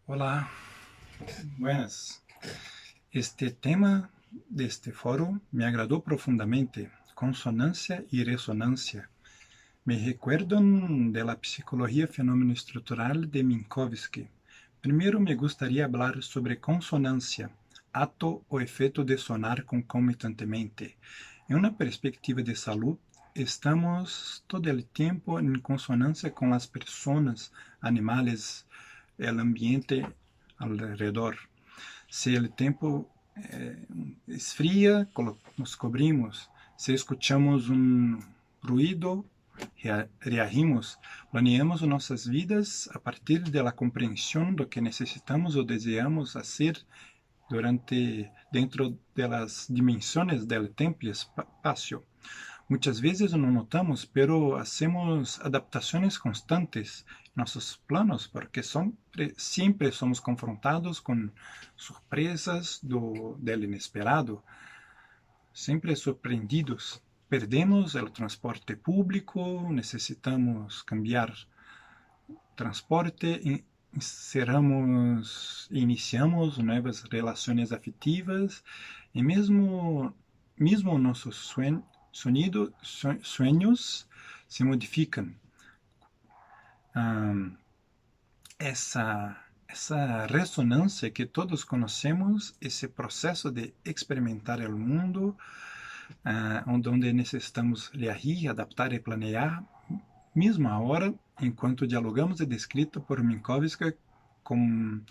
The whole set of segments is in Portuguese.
Olá, buenas. Este tema deste foro me agradou profundamente, consonância e ressonância. Me recuerdan de la psicología fenómeno estrutural de Minkowski. Primeiro me gustaría hablar sobre consonância, ato ou efeito de sonar concomitantemente. Em uma perspectiva de salud, estamos todo el tiempo en consonância com as personas, animales, el ambiente alrededor. Se o tempo esfria, nos cobrimos. Se escuchamos um ruído, reagimos. Planeamos nossas vidas a partir da compreensão do que necessitamos ou desejamos fazer dentro das dimensões do tempo e espaço. Muitas vezes não notamos, pero hacemos adaptações constantes em nossos planos, porque sempre somos confrontados com surpresas do inesperado, sempre surpreendidos. Perdemos o transporte público, necessitamos cambiar transporte, iniciamos novas relações afetivas e mesmo nossos sonhos se modificam. Essa ressonância que todos conhecemos, esse processo de experimentar o mundo, onde necessitamos reagir, adaptar e planear, mesmo agora, enquanto dialogamos, é descrito por Minkowski com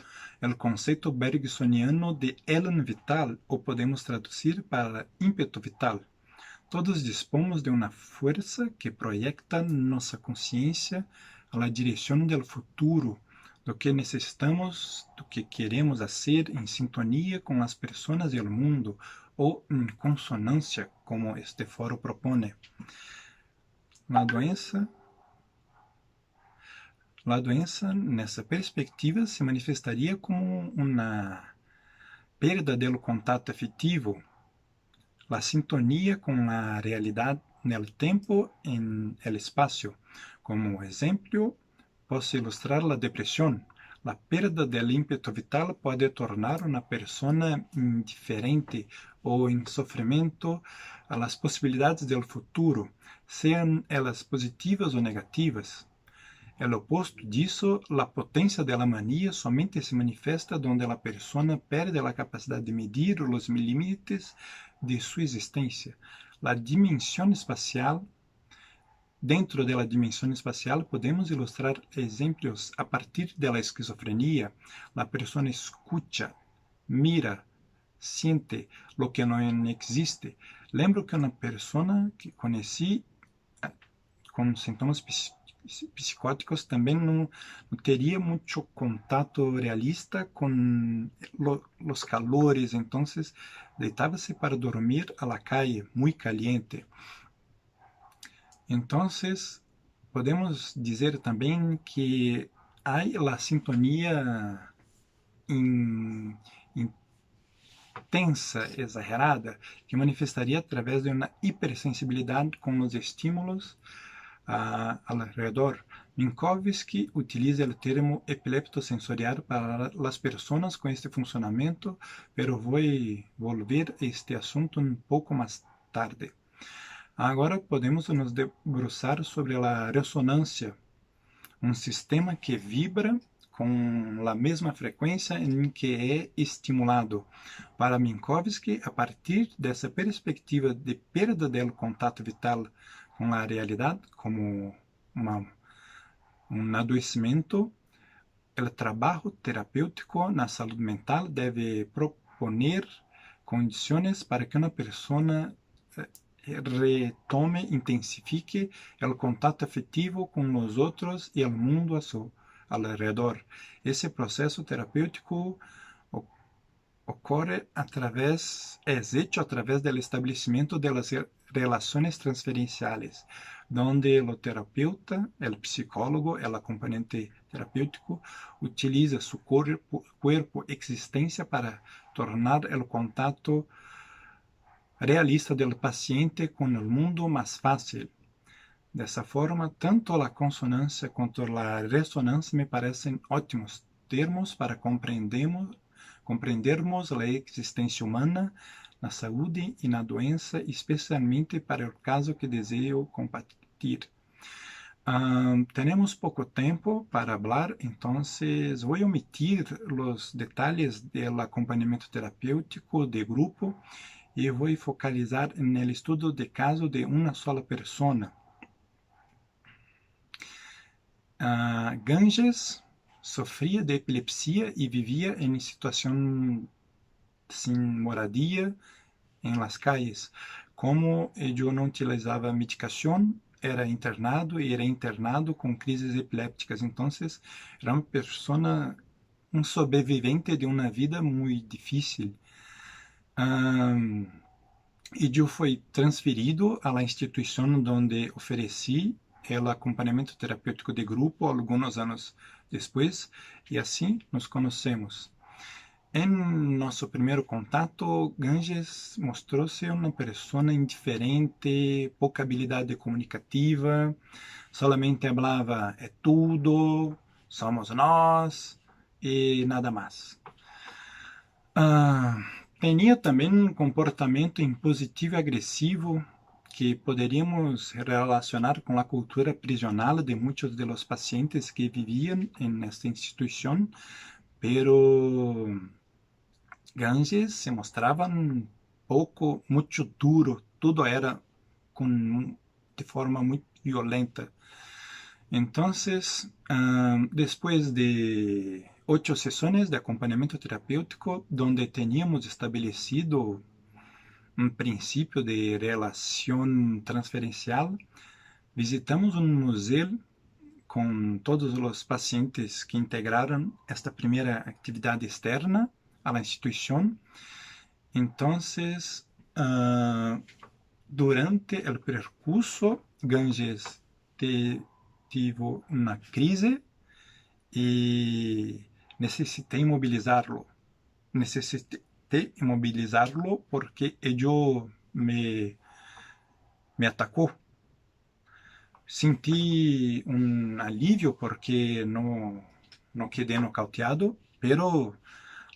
o conceito bergsoniano de elan vital, ou podemos traduzir para ímpeto vital. Todos dispomos de uma força que proyecta nossa consciência à direção do futuro, do que necessitamos, do que queremos fazer em sintonia com as pessoas e o mundo, ou em consonância, como este foro propõe. A doença, nessa perspectiva, se manifestaria como uma perda do contato afetivo, a sintonia com a realidade no tempo e no espaço. Como exemplo, posso ilustrar a depressão. A perda do ímpeto vital pode tornar uma pessoa indiferente ou em sofrimento às possibilidades do futuro, sejam elas positivas ou negativas. O oposto disso, a potência da mania somente se manifesta onde a pessoa perde a capacidade de medir os limites de sua existência. A dimensão espacial. Dentro da dimensão espacial, podemos ilustrar exemplos a partir da esquizofrenia. A pessoa escuta, mira, siente lo que não existe. Lembro que uma pessoa que conheci com sintomas psicóticos também não teria muito contato realista com os calores, então deitava-se para dormir a la calle, muito caliente. Então, podemos dizer também que há a sintonia intensa, exagerada, que manifestaria através de uma hipersensibilidade com os estímulos alrededor. Minkowski utiliza o termo epileptosensorial para as pessoas com este funcionamento, pero vou volver a este assunto um pouco mais tarde. Agora podemos nos debruçar sobre a ressonância, um sistema que vibra com a mesma frequência em que é estimulado. Para Minkowski, a partir dessa perspectiva de perda do contato vital com a realidade, como um adoecimento, o trabalho terapêutico na saúde mental deve proponer condições para que uma pessoa retome, intensifique o contato afetivo com os outros e o mundo a seu alrededor. Esse processo terapêutico ocorre é hecho através do estabelecimento das relações transferenciais, onde o terapeuta, o psicólogo, o acompanhante terapêutico utiliza seu corpo existência para tornar o contato realista do paciente com o mundo mais fácil. Dessa forma, tanto a consonância quanto a ressonância me parecem ótimos termos para compreendermos a existência humana na saúde e na doença, especialmente para o caso que desejo compartilhar. Tenemos poco tiempo para hablar, entonces voy a omitir los detalles del acompañamiento terapéutico de grupo y voy a focalizar en el estudio de caso de una sola persona. Ganges sofría de epilepsia y vivía en situación sin moradia en las calles. Como yo no utilizaba medicación, era internado com crises epilépticas. Então, era uma pessoa, um sobrevivente de uma vida muito difícil. E eu fui transferido à instituição onde ofereci o acompanhamento terapêutico de grupo alguns anos depois, e assim nos conhecemos. Em nosso primeiro contato, Ganges mostrou-se uma pessoa indiferente, pouca habilidade comunicativa, solamente falava é tudo, somos nós e nada mais. Tinha também um comportamento impositivo e agressivo que poderíamos relacionar com a cultura prisional de muitos de los pacientes que viviam nesta instituição, pero Ganges se mostrava muito duro, tudo era de forma muito violenta. Então, depois de 8 sessões de acompanhamento terapêutico, onde tínhamos estabelecido um princípio de relação transferencial, visitamos um museu com todos os pacientes que integraram esta primeira atividade externa a la instituição. Então, durante o percurso, Ganges teve uma crise e necessitei imobilizá-lo. Porque ele me atacou. Senti um alívio porque não quedei nocauteado, pero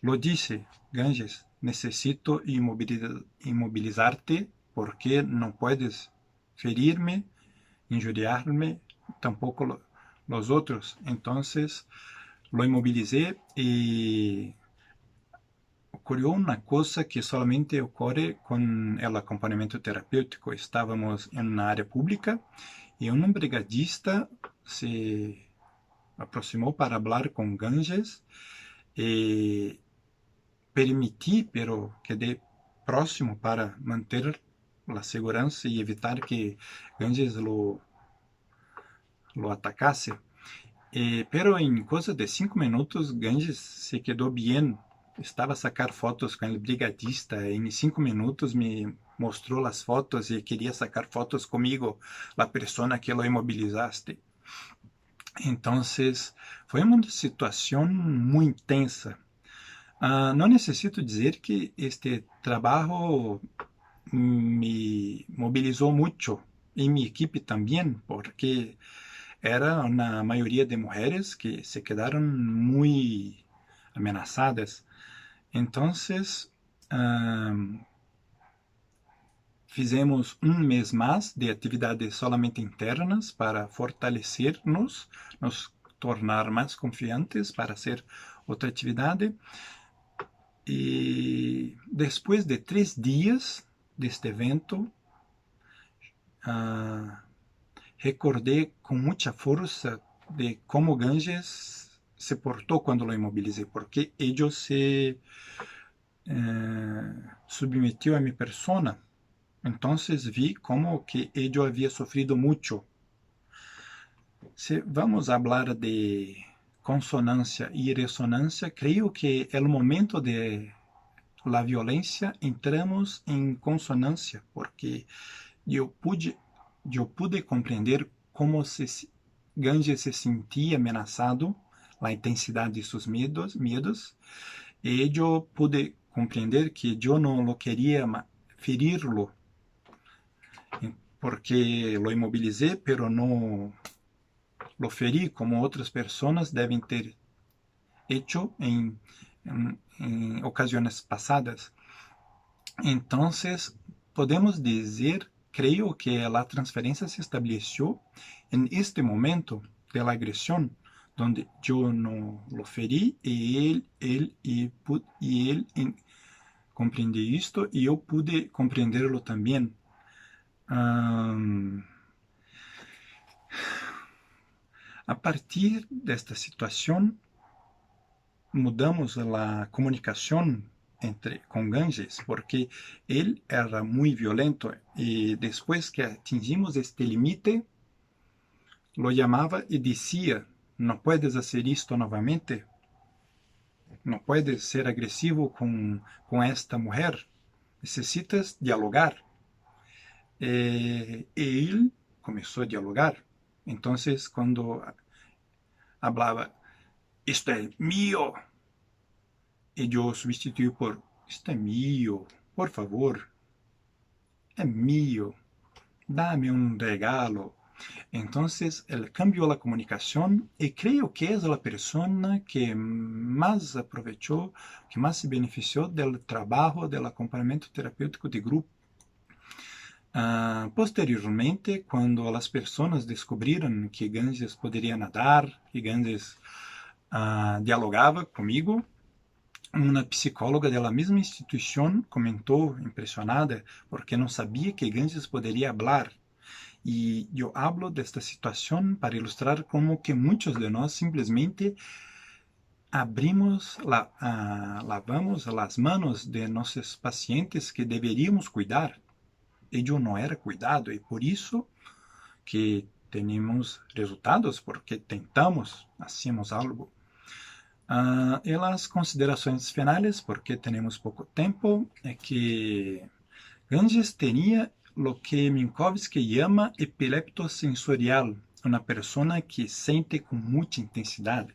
lo disse: Ganges, necessito imobilizar-te porque não puedes ferir-me, injuriar-me, tampouco los outros. Então, lo imobilizei e ocorreu uma coisa que solamente ocorre com o acompanhamento terapêutico. Estávamos em uma área pública e um brigadista se aproximou para falar com Ganges e permiti, pero quedei próximo para manter a segurança e evitar que Ganges lo atacasse. Pero em coisa de 5 minutos, Ganges se quedou bem. Estava a sacar fotos com o brigadista. Em 5 minutos me mostrou as fotos e queria sacar fotos comigo, a pessoa que lo imobilizaste. Então, foi uma situação muito tensa. Não necessito dizer que este trabalho me mobilizou muito, e minha equipe também, porque era uma maioria de mulheres que se quedaram muito ameaçadas. Então, fizemos um mês mais de atividades solamente internas para fortalecer-nos, nos tornar mais confiantes para hacer outra atividade. E depois de 3 dias deste evento, recordei com muita força de como Ganges se portou quando lo imobilizei, porque ele se submeteu a minha persona. Então, vi como que ele havia sofrido muito. Se vamos falar de consonância e ressonância, creio que é o momento de la violência entramos em consonância, porque eu pude compreender como Ganges se sentia ameaçado, a intensidade de seus medos, e eu pude compreender que eu não lo queria ferir-lo, porque lo imobilizei, pero não lo feri como outras pessoas devem ter hecho en ocasiones pasadas. Entonces, podemos decir, creo que la transferencia se estableció en este momento de la agresión, donde yo no lo ferí y él comprendió esto y yo pude comprenderlo también. A partir de esta situación, mudamos la comunicación con Ganges, porque él era muy violento y después que atingimos este límite, lo llamaba y decía, no puedes hacer esto nuevamente, no puedes ser agresivo con esta mujer, necesitas dialogar. Él comenzó a dialogar. Entonces, cuando hablaba, esto es mío, y yo sustituí por, esto es mío, por favor, es mío, dame un regalo. Entonces, él cambió la comunicación y creo que es la persona que más aprovechó, que más se benefició del trabajo del acompañamiento terapêutico de grupo. Posteriormente, quando as pessoas descobriram que Ganges poderia nadar, que Ganges dialogava comigo, uma psicóloga da mesma instituição comentou, impressionada, porque não sabia que Ganges poderia falar. E eu hablo desta situação para ilustrar como que muitos de nós simplesmente lavamos as manos de nossos pacientes que deveríamos cuidar. Ello no era cuidado y por eso que tenemos resultados, porque tentamos, hacemos algo. Y las consideraciones finales, porque tenemos poco tiempo, es que Ganges tenía lo que Minkowski llama epilepto sensorial, una persona que siente con mucha intensidad.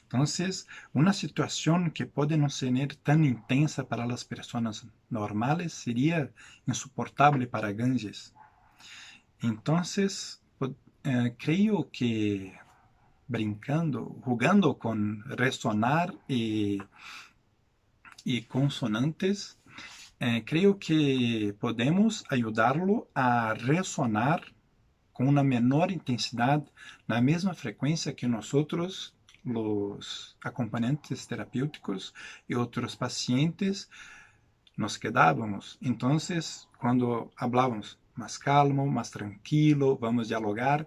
Entonces, una situación que puede no ser tan intensa para las personas normales sería insoportable para Ganges. Entonces, creo que jugando con resonar y consonantes, creo que podemos ayudarlo a resonar con una menor intensidad, la misma frecuencia que nosotros, los acompañantes terapêuticos y otros pacientes, nos quedábamos. Entonces, cuando hablábamos más calmo, más tranquilo, vamos a dialogar,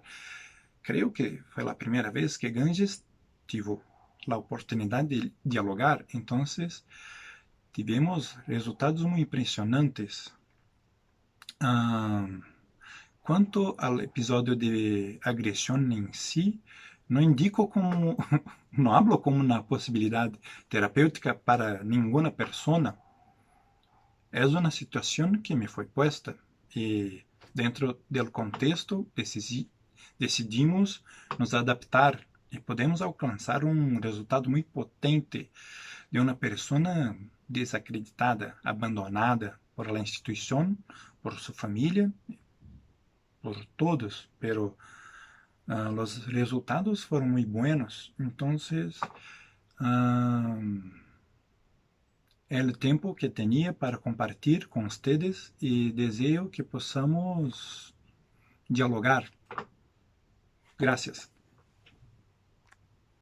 creo que fue la primera vez que Ganges tuvo la oportunidad de dialogar. Entonces, tivemos resultados muy impresionantes. Quanto ao episódio de agressão em si, não indico como, não hablo como uma possibilidade terapêutica para nenhuma pessoa. É uma situação que me foi posta e dentro do contexto decidimos nos adaptar e podemos alcançar um resultado muito potente de uma pessoa desacreditada, abandonada por la instituição, por sua família, por todos, pero los resultados fueron muy buenos. Entonces, el tiempo que tenía para compartir con ustedes y deseo que podamos dialogar. Gracias.